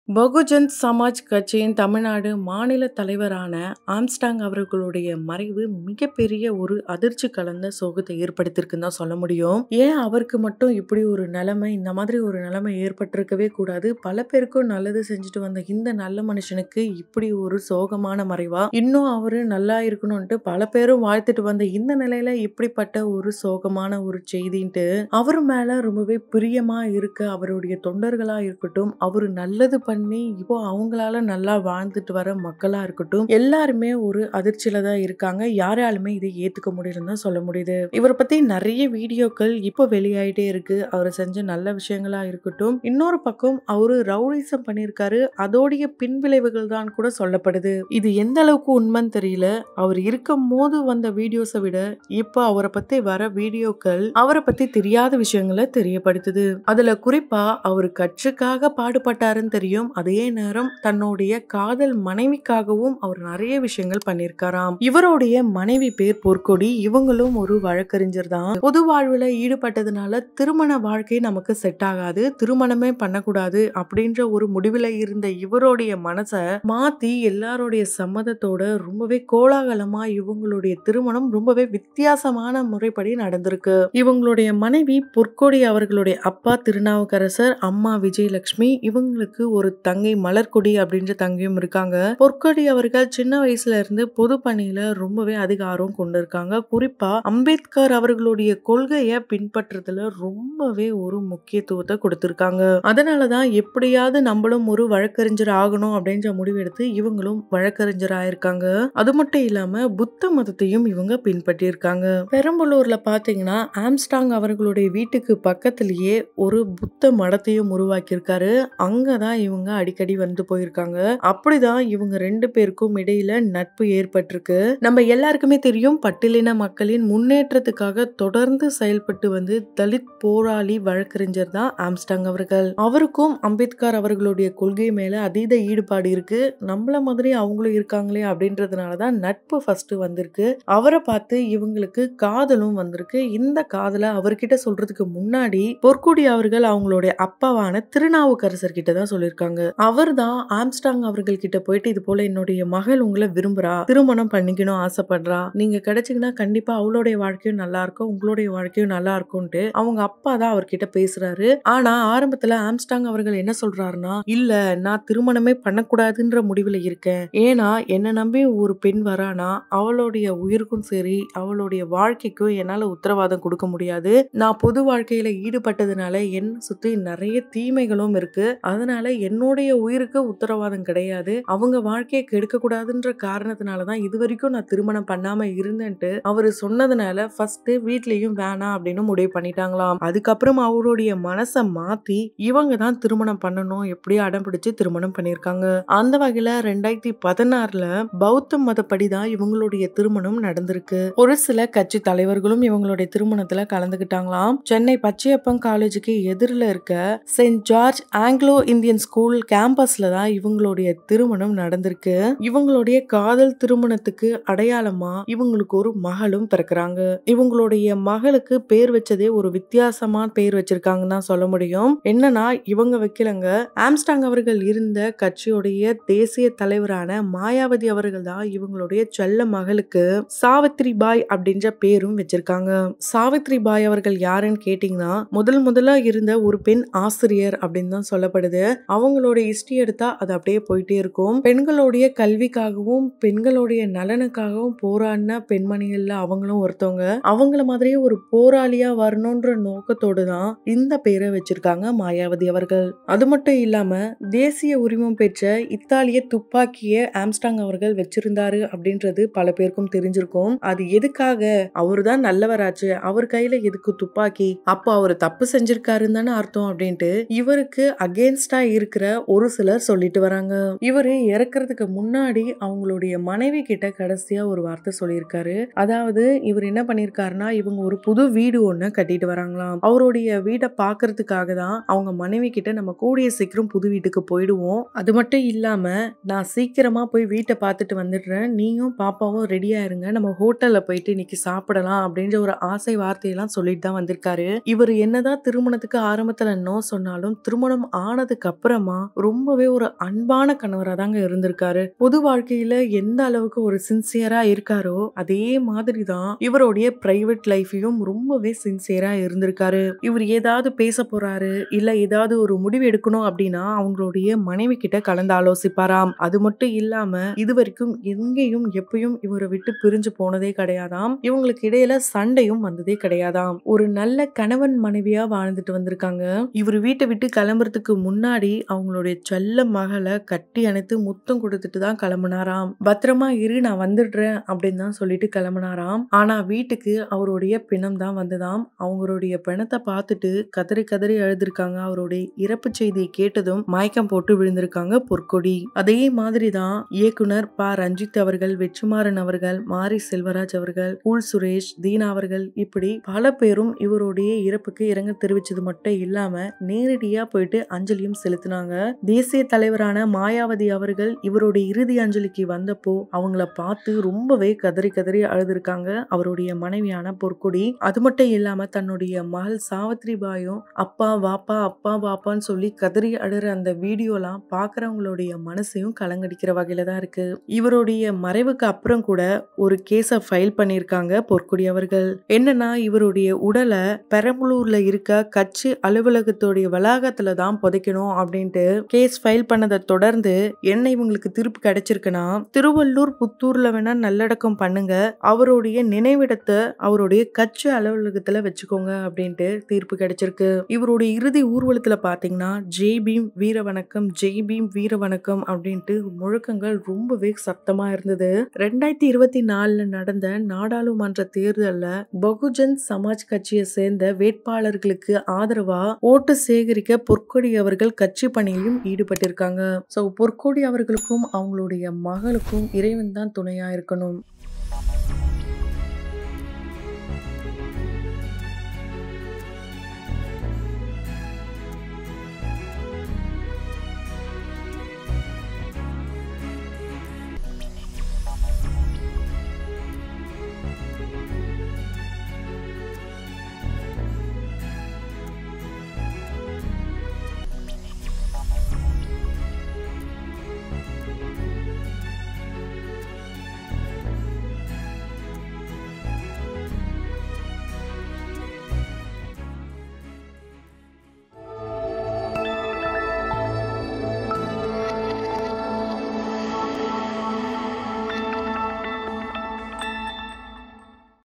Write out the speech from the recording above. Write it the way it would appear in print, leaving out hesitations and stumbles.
பகுஜன் சமாஜ் கட்சியின் தமிழ்நாடு மாநில தலைவரான ஆம்ஸ்டாங் அவர்களுடைய மறைவு மிகப்பெரிய ஒரு அதிர்ச்சி கலந்த சோகத்தை ஏற்படுத்தியிருக்குன்னு தான் சொல்ல முடியும். ஏன் அவருக்கு மட்டும் இப்படி ஒரு நிலைமை, இந்த மாதிரி ஒரு நிலைமை ஏற்பட்டிருக்கவே கூடாது. பல பேருக்கும் நல்லது செஞ்சுட்டு வந்த இந்த நல்ல மனுஷனுக்கு இப்படி ஒரு சோகமான மறைவா, இன்னும் அவரு நல்லா இருக்கணும்ட்டு பல பேரும் வாழ்த்துட்டு வந்த இந்த நிலையில இப்படிப்பட்ட ஒரு சோகமான ஒரு செய்தின்ட்டு அவர் மேல ரொம்பவே பிரியமா இருக்க அவருடைய தொண்டர்களா இருக்கட்டும், அவரு நல்லது பண்ணி இப்போ அவங்களால நல்லா வாழ்ந்துட்டு வர மக்களா இருக்கட்டும், எல்லாருமே ஒரு அதிர்ச்சியில தான் இருக்காங்க. யாராலுமே இதை ஏத்துக்க முடியலன்னு தான் சொல்ல முடியுது. இவரை பத்தி நிறைய வீடியோக்கள் இப்போ வெளியாயிட்டே இருக்கு. அவர் செஞ்ச நல்ல விஷயங்களா இருக்கட்டும், இன்னொரு பக்கம் அவரு ரவுடிசம் பண்ணியிருக்காரு, அதோடைய பின்விளைவுகள் தான் கூட சொல்லப்படுது. இது எந்த அளவுக்கு உண்மைன்னு தெரியல. அவர் இருக்கும் போது வந்த வீடியோஸை விட இப்போ அவரை பத்தி வர வீடியோக்கள் அவரை பத்தி தெரியாத விஷயங்களை தெரியப்படுத்துது. அதுல குறிப்பா அவர் கட்சிக்காக பாடுபட்டாருன்னு தெரியும். அதே நேரம் தன்னுடைய காதல் மனைவிக்காகவும் அவர் நிறைய விஷயங்கள் பண்ணிருக்காராம். இவருடைய மனைவி பேர் பொற்கொடி. இவங்களும் ஒரு வழக்கறிஞர் தான். பொது வாழ்வுல ஈடுபட்டதுனால திருமண வாழ்க்கை நமக்கு செட் ஆகாது, திருமணமே பண்ணக்கூடாது அப்படின்ற ஒரு முடிவுல இருந்த இவருடைய மனசை மாத்தி எல்லாருடைய சம்மதத்தோட ரொம்பவே கோலாகலமா இவங்களுடைய திருமணம் ரொம்பவே வித்தியாசமான முறைப்படி நடந்திருக்கு. இவங்களுடைய மனைவி பொற்கொடி அவர்களுடைய அப்பா திருநாவுக்கரசர், அம்மா விஜயலட்சுமி, இவங்களுக்கு ஒரு தங்கை மலர்கொடி அப்படின்ற தங்கையும் இருக்காங்க. பொற்கொடி அவர்கள் சின்ன வயசுல இருந்து பொது பணியில ரொம்பவே அதிக ஆர்வம் கொண்டிருக்காங்க. குறிப்பா அம்பேத்கர் அவர்களுடைய கொள்கையை பின்பற்றதுல ரொம்பவே ஒரு முக்கியத்துவத்தை கொடுத்திருக்காங்க. அதனாலதான் எப்படியாவது நம்மளும் ஒரு வழக்கறிஞர் ஆகணும் அப்படின்ற முடிவு எடுத்து இவங்களும் வழக்கறிஞர் ஆயிருக்காங்க. அது மட்டும் இல்லாம புத்த மதத்தையும் இவங்க பின்பற்றி இருக்காங்க. பெரம்பலூர்ல பாத்தீங்கன்னா ஆம்ஸ்டாங் அவர்களுடைய வீட்டுக்கு பக்கத்திலேயே ஒரு புத்த மடத்தையும் உருவாக்கி இருக்காரு. அங்கதான் இவங்க அடிக்கடி வந்து போயிருக்காங்க. அப்படிதான் இவங்க ரெண்டு பேருக்கும் இடையில நட்பு ஏற்பட்டிருக்கு. நம்ம எல்லாருக்குமே தெரியும், பட்டியலின மக்களின் முன்னேற்றத்துக்காக தொடர்ந்து செயல்பட்டு வந்து தலித் போராளி வழக்கறிஞர் தான் ஆம்ஸ்டாங் அவர்கள். அவருக்கும் அம்பேத்கர் அவர்களுடைய கொள்கை மேல அதீத ஈடுபாடு இருக்கு. நம்மள மாதிரி அவங்களும் இருக்காங்களே அப்படின்றதுனாலதான் நட்பு ஃபர்ஸ்ட் வந்திருக்கு. அவரை பார்த்து இவங்களுக்கு காதலும் வந்திருக்கு. இந்த காதலை அவர்கிட்ட சொல்றதுக்கு முன்னாடி பொற்கொடி அவர்கள் அவங்களுடைய அப்பாவான திருநாவுக்கரசர் கிட்ட தான் சொல்லிருக்காங்க. அவர் தான் ஆம்ஸ்டாங் அவர்கள் கிட்ட போயிட்டு இது போல என்னுடைய மகள் உங்களை விரும்புறா, திருமணம் பண்ணிக்கணும் ஆசைப்படுறா, நீங்க கிடைச்சீங்கன்னா கண்டிப்பா அவளுடைய வாழ்க்கையும் நல்லா இருக்கும், உங்களுடைய வாழ்க்கையும் நல்லா இருக்கும்ட்டு அவங்க அப்பா தான் அவர்கிட்ட பேசுறாரு. ஆனா ஆரம்பத்துல ஆம்ஸ்டாங் அவர்கள் என்ன சொல்றாருன்னா, இல்ல நான் திருமணமே பண்ணக்கூடாதுன்ற முடிவுல இருக்கேன். ஏன்னா என்ன நம்பி ஒரு பெண் வரானா அவளுடைய உயிருக்கும் சரி அவளுடைய வாழ்க்கைக்கும் என்னால உத்தரவாதம் கொடுக்க முடியாது. நான் பொது வாழ்க்கையில ஈடுபட்டதுனால என்ன சுத்தி நிறைய தீமைகளும் இருக்கு. அதனால என்னுடைய உயிருக்கு உத்தரவாதம் கிடையாது. அவங்க வாழ்க்கையை கெடுக்க கூடாதுன்ற காரணத்தினாலதான் இது வரைக்கும் நான் திருமணம் பண்ணாம இருந்தேன்ட்டு அவரு சொன்னதுனால ஃபர்ஸ்ட் வீட்லயும் வேணாம் அப்படின்னு முடிவு பண்ணிட்டாங்களாம். அதுக்கப்புறம் அவருடைய மனசை மாத்தி இவங்க தான் திருமணம் பண்ணணும் எப்படியோ அடம் பிடிச்சு திருமணம் பண்ணிருக்காங்க. அந்த வகையில 2016ல பௌத்த மதப்படிதான் இவங்களுடைய திருமணம் நடந்திருக்கு. ஒரு சில கட்சி தலைவர்களும் இவங்களுடைய திருமணத்துல கலந்துகிட்டாங்களாம். சென்னை பச்சையப்பன் காலேஜுக்கு எதிரில இருக்க saint George Anglo Indian school கேம்பஸ்ல தான் இவங்களுடைய திருமணம் நடந்திருக்கு. இவங்களுடைய காதல் திருமணத்துக்கு அடையாளமா இவங்களுக்கு ஒரு மகளும் பிறக்கிறாங்க. இவங்களுடைய மகளுக்கு பேர் வச்சதே ஒரு வித்தியாசமா பேர் வச்சிருக்காங்கன்னு தான் சொல்ல முடியும். என்னன்னா இவங்க வைக்கலங்க, ஆம்ஸ்டாங் அவர்கள் இருந்த கட்சியுடைய தேசிய தலைவரான மாயாவதி அவர்கள் தான் இவங்களுடைய செல்ல மகளுக்கு சாவித்ரி பாய் அப்படின்ற பேரும் வச்சிருக்காங்க. சாவித்ரி பாய் அவர்கள் யாருன்னு கேட்டீங்கன்னா முதல்ல இருந்த ஒரு பெண் ஆசிரியர் அப்படின்னு தான் சொல்லப்படுது. அவங்களோட ஹிஸ்டரி எடுத்தா அது அப்படியே போயிட்டே இருக்கும். பெண்களுடைய கல்விக்காகவும் பெண்களுடைய நலனுக்காகவும் போராடின பெண்மணிகள்ல அவங்களும் ஒருத்தவங்க. அவங்கள மாதிரியே ஒரு போராளியா வரணும்ன்ற நோக்கத்தோடு தான் இந்த பேரை வச்சிருக்காங்க மாயாவதி அவர்கள். அது மட்டும் இல்லாம தேசிய உரிமம் பெற்ற இத்தாலிய துப்பாக்கியை ஆம்ஸ்டாங் அவர்கள் வச்சிருந்தாரு அப்படின்றது பல பேருக்கும் தெரிஞ்சிருக்கும். அது எதுக்காக, அவரு தான் நல்லவராச்சு, அவர் கையில எதுக்கு துப்பாக்கி, அப்போ அவரு தப்பு செஞ்சிருக்காருன்னு தானே அர்த்தம் அப்படின்ட்டு இவருக்கு அகேன்ஸ்டா இருக்கிற ஒரு சிலர் சொல்லிட்டு வராங்க. இவரு இறக்குறதுக்கு முன்னாடி அவங்களுடைய மனைவி கிட்ட கடைசியா ஒரு வார்த்தை சொல்லியிருக்காரு. அதாவது இவர் என்ன பண்ணிருக்காருன்னா, இவங்க ஒரு புது வீடு ஒண்ணு கட்டிட்டு வராங்களாம். அவருடைய வீட்டை பாக்குறதுக்காக தான் அவங்க மனைவி கிட்ட நம்ம கூடிய சீக்கிரம் புது வீட்டுக்கு போயிடுவோம், அது மட்டும் இல்லாம நான் சீக்கிரமா போய் வீட்டை பார்த்துட்டு வந்துடுறேன், நீயும் பாப்பாவும் ரெடியா இருங்க, நம்ம ஹோட்டல்ல போயிட்டு இன்னைக்கு சாப்பிடலாம் அப்படின்ற ஒரு ஆசை வார்த்தையெல்லாம் சொல்லிட்டு தான் வந்திருக்காரு. இவர் என்னதான் திருமணத்துக்கு ஆரம்பத்துல நோ சொன்னாலும் திருமணம் ஆனதுக்கு அப்புறமா ரொம்பவே ஒரு அன்பான கணவரா தாங்க இருந்திருக்காரு. பொது வாழ்க்கையில எந்த அளவுக்கு ஒரு சின்சியரா இருக்காரோ, அதே மாதிரி தான் இவருடைய பிரைவேட் லைஃப்லயும் ரொம்பவே சின்சியரா இருந்திருக்காரு. இவர் ஏதாவது பேச போறாரு, இல்ல ஏதாவது ஒரு முடிவு எடுக்கணும் அப்படின்னா, அவங்களுடைய மனைவி கிட்ட கலந்து ஆலோசிப்பாராம். அது மட்டும் இல்லாம இதுவரைக்கும் எங்கேயும் எப்பயும் இவரை விட்டு பிரிஞ்சு போனதே கிடையாதாம். இவங்களுக்கு இடையில சண்டையும் வந்ததே கிடையாதாம். ஒரு நல்ல கணவன் மனைவியா வாழ்ந்துட்டு வந்திருக்காங்க. இவர் வீட்டை விட்டு கிளம்புறதுக்கு முன்னாடி அவங்களுடைய செல்ல மகளை கட்டி அணைத்து முத்தம் கொடுத்துட்டு தான் கிளம்புனாராம். பத்திரமா இரு, நான் வந்துடுறேன் அப்படின்னு தான் சொல்லிட்டு கிளம்புனாராம். ஆனா வீட்டுக்கு அவருடைய பிணம் தான் வந்ததாம். அவங்களுடைய பிணத்தை பார்த்துட்டு கதறி கதறி அழுதுருக்காங்க. அவருடைய இறப்பு செய்தியை கேட்டதும் மயக்கம் போட்டு விழுந்திருக்காங்க பொற்கொடி. அதே மாதிரி தான் இயக்குனர் ப ரஞ்சித் அவர்கள், வெற்றிமாறன் அவர்கள், மாரி செல்வராஜ் அவர்கள், கூல் சுரேஷ், தீனா அவர்கள், இப்படி பல பேரும் இவருடைய இறப்புக்கு இரங்கல் தெரிவிச்சது மட்டும் இல்லாம நேரடியா போயிட்டு அஞ்சலியும் செலுத்தினாங்க. தேசிய தலைவரான மாயாவதி அவர்கள் இவருடைய இறுதி அஞ்சலிக்கு வந்தப்போ அவங்கள பார்த்து ரொம்பவே கதறி கதறி அழுதுருக்காங்க அவருடைய மனைவியான பொற்கொடி. அது மட்டும் இல்லாம தன்னுடைய மகள் சாவித்ரி பாயும் அப்பா வாப்பா அப்பா வாப்பான்னு சொல்லி கதறி அழுற அந்த வீடியோலாம் பாக்குறவங்களுடைய மனசையும் கலங்கடிக்கிற வகையில தான் இருக்கு. இவருடைய மறைவுக்கு அப்புறம் கூட ஒரு கேஸ ஃபைல் பண்ணிருக்காங்க பொற்கொடி அவர்கள். என்னன்னா, இவருடைய உடலை பெரம்பலூர்ல இருக்க கட்சி அலுவலகத்துடைய வளாகத்துல தான் புதைக்கணும் அப்படின்ட்டு கேஸ் ஃபைல் பண்ணதை தொடர்ந்து என்ன இவங்களுக்கு தீர்ப்பு கிடைச்சிருக்குன்னா, திருவள்ளூர் புத்தூர்ல வேணா நல்லடக்கம் பண்ணுங்க, அவருடைய நினைவிடத்தை அவருடைய கட்சி அலுவலகத்துல வச்சுக்கோங்க அப்படின்ட்டு தீர்ப்பு கிடைச்சிருக்கு. இவருடைய இறுதி ஊர்வலத்துல பாத்தீங்கன்னா ஜெய் பீம் வீர வணக்கம், ஜெய் பீம் வீர வணக்கம் அப்படின்ட்டு முழக்கங்கள் ரொம்பவே சத்தமா இருந்தது. 2024 நடந்த நாடாளுமன்ற தேர்தல்ல பகுஜன் சமாஜ் கட்சியை சேர்ந்த வேட்பாளர்களுக்கு ஆதரவா ஓட்டு சேகரிக்க பொற்கொடி அவர்கள் கட்சி பணியிலும் ஈடுபட்டிருக்காங்க. சோ பொற்கொடி அவர்களுக்கும் அவங்களுடைய மகளுக்கும் இறைவன் தான் துணையா இருக்கணும்.